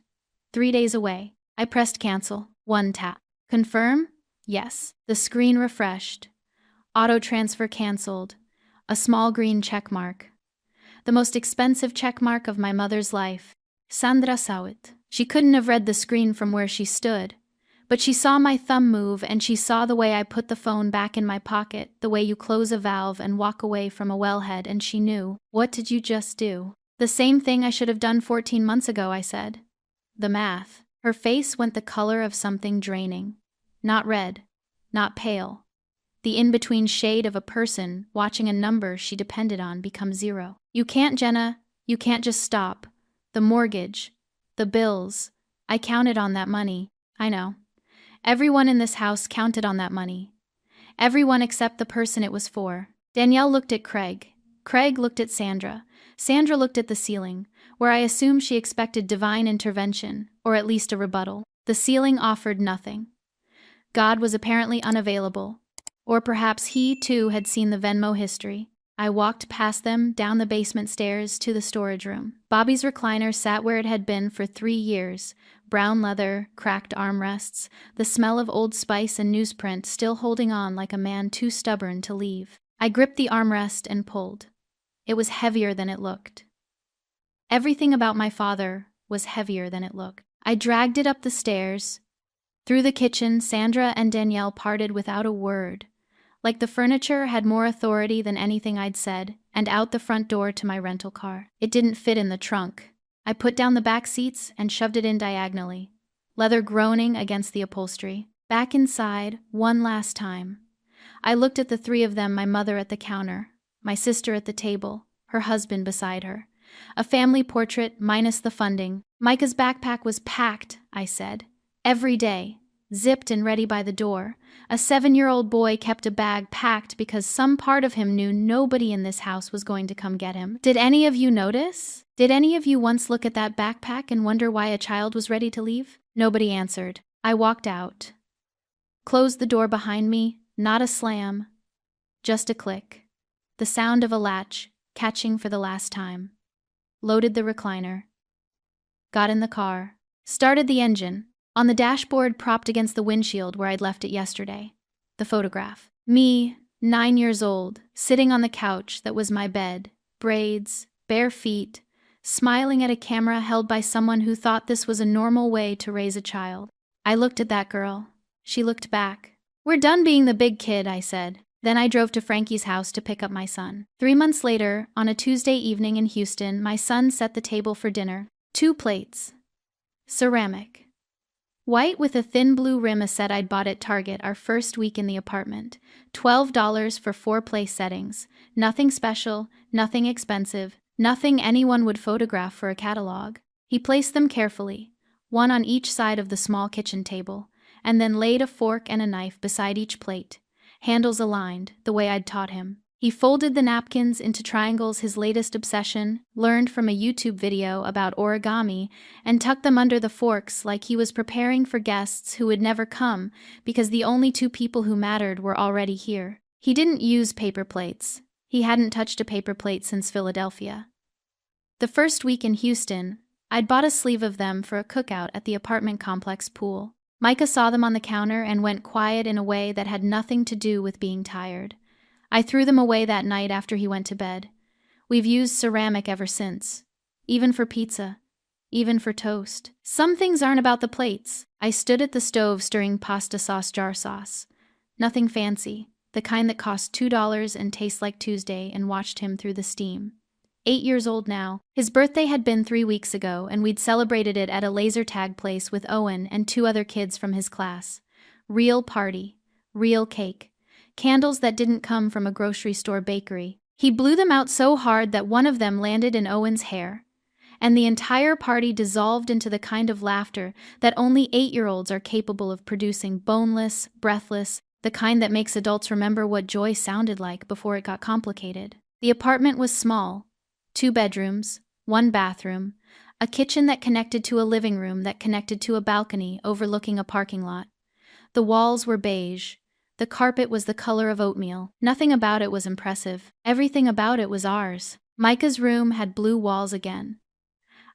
3 days away. I pressed cancel. 1 tap. Confirm? Yes. The screen refreshed. Auto transfer canceled. A small green check mark. The most expensive check mark of my mother's life. Sandra saw it. She couldn't have read the screen from where she stood. But she saw my thumb move, and she saw the way I put the phone back in my pocket, the way you close a valve and walk away from a wellhead, and she knew. What did you just do? The same thing I should have done 14 months ago, I said. The math. Her face went the color of something draining. Not red. Not pale. The in-between shade of a person watching a number she depended on become 0. You can't, Jenna. You can't just stop. The mortgage. The bills. I counted on that money. I know. Everyone in this house counted on that money. Everyone except the person it was for. Danielle looked at Craig. Craig looked at Sandra. Sandra looked at the ceiling, where I assumed she expected divine intervention, or at least a rebuttal. The ceiling offered nothing. God was apparently unavailable. Or perhaps he, too, had seen the Venmo history. I walked past them, down the basement stairs, to the storage room. Bobby's recliner sat where it had been for 3 years. Brown leather, cracked armrests, the smell of Old Spice and newsprint still holding on like a man too stubborn to leave. I gripped the armrest and pulled. It was heavier than it looked. Everything about my father was heavier than it looked. I dragged it up the stairs. Through the kitchen, Sandra and Danielle parted without a word, like the furniture had more authority than anything I'd said, and out the front door to my rental car. It didn't fit in the trunk. I put down the back seats and shoved it in diagonally, leather groaning against the upholstery. Back inside, one last time. I looked at the 3 of them, my mother at the counter, my sister at the table, her husband beside her. A family portrait minus the funding. Micah's backpack was packed, I said. Every day. zipped and ready by the door. A 7-year-old boy kept a bag packed because some part of him knew nobody in this house was going to come get him. Did any of you notice? Did any of you once look at that backpack and wonder why a child was ready to leave? Nobody answered. I walked out. Closed the door behind me, not a slam, just a click. The sound of a latch, catching for the last time. Loaded the recliner. Got in the car. Started the engine. On the dashboard propped against the windshield where I'd left it yesterday. The photograph. Me, 9 years old, sitting on the couch that was my bed, braids, bare feet, smiling at a camera held by someone who thought this was a normal way to raise a child. I looked at that girl. She looked back. We're done being the big kid, I said. Then I drove to Frankie's house to pick up my son. 3 months later, on a Tuesday evening in Houston, my son set the table for dinner. 2 plates. Ceramic. White with a thin blue rim, a set I'd bought at Target our first week in the apartment. $12 for 4 place settings. Nothing special, nothing expensive, nothing anyone would photograph for a catalog. He placed them carefully, one on each side of the small kitchen table, and then laid a fork and a knife beside each plate, handles aligned, the way I'd taught him. He folded the napkins into triangles, his latest obsession, learned from a YouTube video about origami, and tucked them under the forks like he was preparing for guests who would never come because the only 2 people who mattered were already here. He didn't use paper plates. He hadn't touched a paper plate since Philadelphia. The first week in Houston, I'd bought a sleeve of them for a cookout at the apartment complex pool. Micah saw them on the counter and went quiet in a way that had nothing to do with being tired. I threw them away that night after he went to bed. We've used ceramic ever since. Even for pizza. Even for toast. Some things aren't about the plates. I stood at the stove stirring pasta sauce jar sauce. Nothing fancy. The kind that costs $2 and tastes like Tuesday, and watched him through the steam. 8 years old now. His birthday had been 3 weeks ago, and we'd celebrated it at a laser tag place with Owen and 2 other kids from his class. Real party. Real cake. Candles that didn't come from a grocery store bakery. He blew them out so hard that one of them landed in Owen's hair. And the entire party dissolved into the kind of laughter that only 8-year-olds are capable of producing, boneless, breathless, the kind that makes adults remember what joy sounded like before it got complicated. The apartment was small. 2 bedrooms, 1 bathroom, a kitchen that connected to a living room that connected to a balcony overlooking a parking lot. The walls were beige. The carpet was the color of oatmeal. Nothing about it was impressive. Everything about it was ours. Micah's room had blue walls again.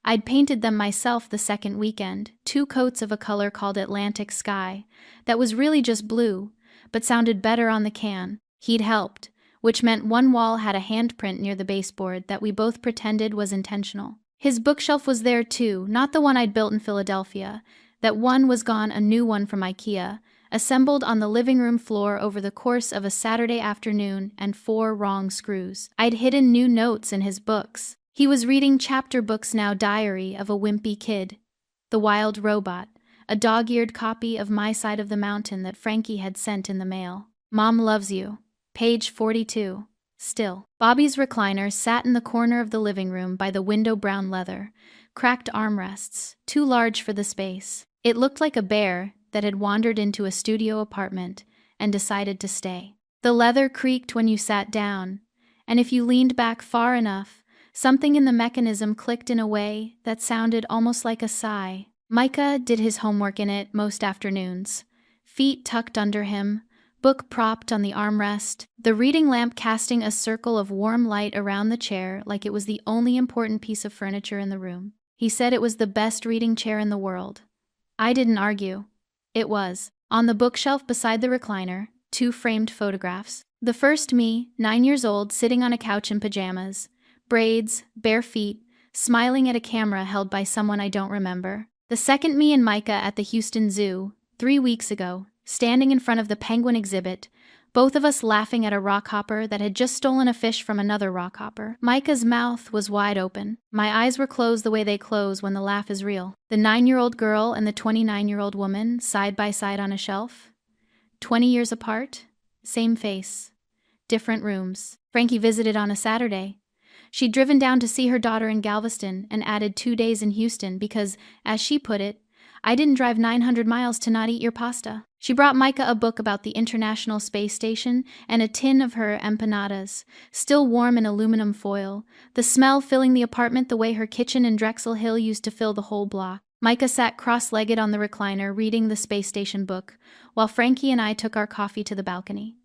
I'd painted them myself the second weekend, 2 coats of a color called Atlantic Sky, that was really just blue, but sounded better on the can. He'd helped, which meant one wall had a handprint near the baseboard that we both pretended was intentional. His bookshelf was there too, not the one I'd built in Philadelphia. That one was gone, a new one from IKEA, assembled on the living room floor over the course of a Saturday afternoon and 4 wrong screws. I'd hidden new notes in his books. He was reading chapter books now, Diary of a Wimpy Kid, The Wild Robot, a dog-eared copy of My Side of the Mountain that Frankie had sent in the mail. Mom Loves You, page 42. Still. Bobby's recliner sat in the corner of the living room by the window, brown leather, cracked armrests, too large for the space. It looked like a bear that had wandered into a studio apartment and decided to stay. The leather creaked when you sat down, and if you leaned back far enough, something in the mechanism clicked in a way that sounded almost like a sigh. Micah did his homework in it most afternoons, feet tucked under him, book propped on the armrest, the reading lamp casting a circle of warm light around the chair like it was the only important piece of furniture in the room. He said it was the best reading chair in the world. I didn't argue. It was. On the bookshelf beside the recliner, 2 framed photographs. The first, me, 9 years old, sitting on a couch in pajamas, braids, bare feet, smiling at a camera held by someone I don't remember. The second, me and Micah at the Houston Zoo, 3 weeks ago, standing in front of the penguin exhibit, both of us laughing at a rockhopper that had just stolen a fish from another rockhopper. Micah's mouth was wide open. My eyes were closed the way they close when the laugh is real. The 9-year-old girl and the 29-year-old woman, side by side on a shelf. 20 years apart, same face. Different rooms. Frankie visited on a Saturday. She'd driven down to see her daughter in Galveston and added 2 days in Houston because, as she put it, I didn't drive 900 miles to not eat your pasta. She brought Micah a book about the International Space Station and a tin of her empanadas, still warm in aluminum foil, the smell filling the apartment the way her kitchen in Drexel Hill used to fill the whole block. Micah sat cross-legged on the recliner reading the space station book, while Frankie and I took our coffee to the balcony.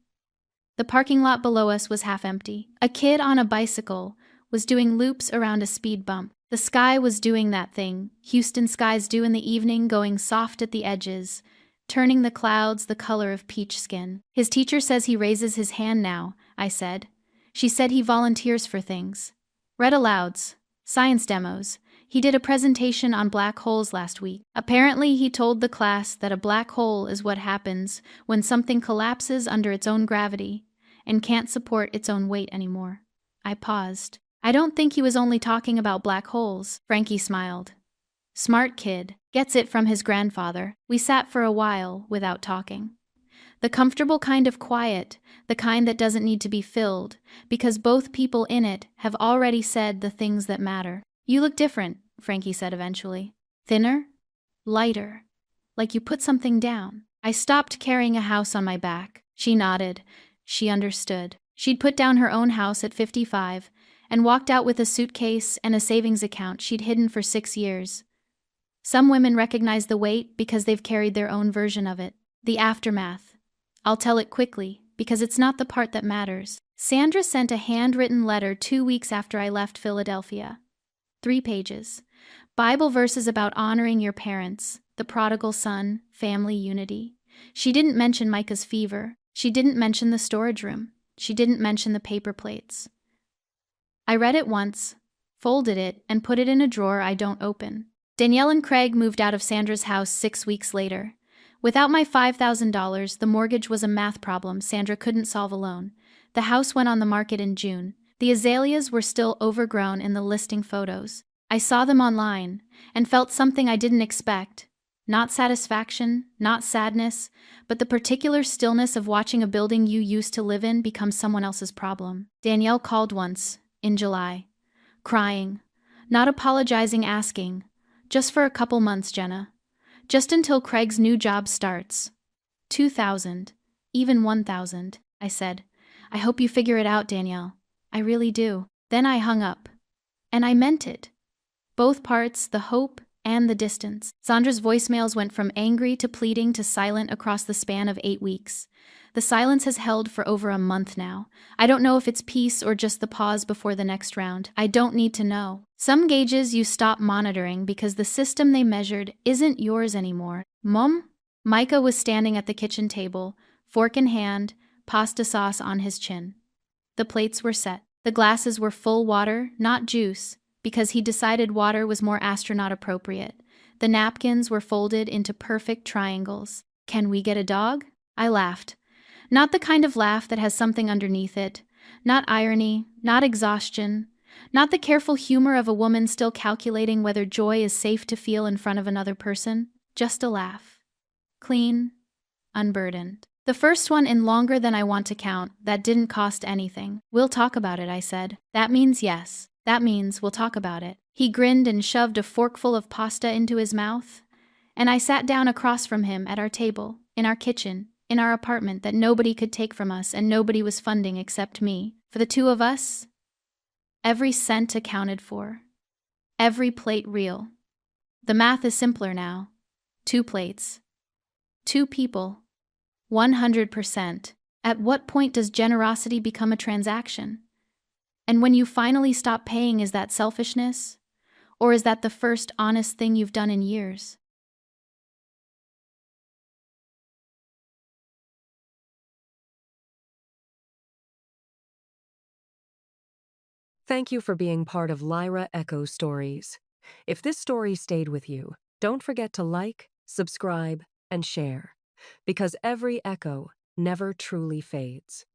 The parking lot below us was half empty. A kid on a bicycle was doing loops around a speed bump. The sky was doing that thing Houston skies do in the evening, going soft at the edges, turning the clouds the color of peach skin. His teacher says he raises his hand now, I said. She said he volunteers for things. Read alouds, science demos. He did a presentation on black holes last week. Apparently, he told the class that a black hole is what happens when something collapses under its own gravity and can't support its own weight anymore. I paused. I don't think he was only talking about black holes, Frankie smiled. Smart kid, gets it from his grandfather. We sat for a while without talking. The comfortable kind of quiet, the kind that doesn't need to be filled, because both people in it have already said the things that matter. You look different, Frankie said eventually. Thinner? Lighter. Like you put something down. I stopped carrying a house on my back. She nodded. She understood. She'd put down her own house at 55 and walked out with a suitcase and a savings account she'd hidden for 6 years. Some women recognize the weight because they've carried their own version of it. The aftermath. I'll tell it quickly, because it's not the part that matters. Sandra sent a handwritten letter 2 weeks after I left Philadelphia. 3 pages. Bible verses about honoring your parents, the prodigal son, family unity. She didn't mention Micah's fever. She didn't mention the storage room. She didn't mention the paper plates. I read it once, folded it, and put it in a drawer I don't open. Danielle and Craig moved out of Sandra's house 6 weeks later. Without my $5,000, the mortgage was a math problem Sandra couldn't solve alone. The house went on the market in June. The azaleas were still overgrown in the listing photos. I saw them online and felt something I didn't expect. Not satisfaction, not sadness, but the particular stillness of watching a building you used to live in become someone else's problem. Danielle called once, in July, crying, not apologizing, asking, just for a couple months, Jenna. Just until Craig's new job starts. 2,000, even 1,000, I said. I hope you figure it out, Danielle. I really do. Then I hung up. And I meant it. Both parts, the hope and the distance. Sandra's voicemails went from angry to pleading to silent across the span of 8 weeks. The silence has held for over a month now. I don't know if it's peace or just the pause before the next round. I don't need to know. Some gauges you stop monitoring because the system they measured isn't yours anymore. Mom? Micah was standing at the kitchen table, fork in hand, pasta sauce on his chin. The plates were set. The glasses were full water, not juice, because he decided water was more astronaut appropriate. The napkins were folded into perfect triangles. Can we get a dog? I laughed. Not the kind of laugh that has something underneath it. Not irony, not exhaustion. Not the careful humor of a woman still calculating whether joy is safe to feel in front of another person. Just a laugh. Clean, unburdened. The first one in longer than I want to count, that didn't cost anything. We'll talk about it, I said. That means yes. That means we'll talk about it. He grinned and shoved a forkful of pasta into his mouth, and I sat down across from him at our table, in our kitchen, in our apartment that nobody could take from us and nobody was funding except me. For the two of us, every cent accounted for. Every plate real. The math is simpler now. 2 plates. 2 people. 100%. At what point does generosity become a transaction? And when you finally stop paying, is that selfishness? Or is that the first honest thing you've done in years? Thank you for being part of Lyra Echo Stories. If this story stayed with you, don't forget to like, subscribe, and share, because every echo never truly fades.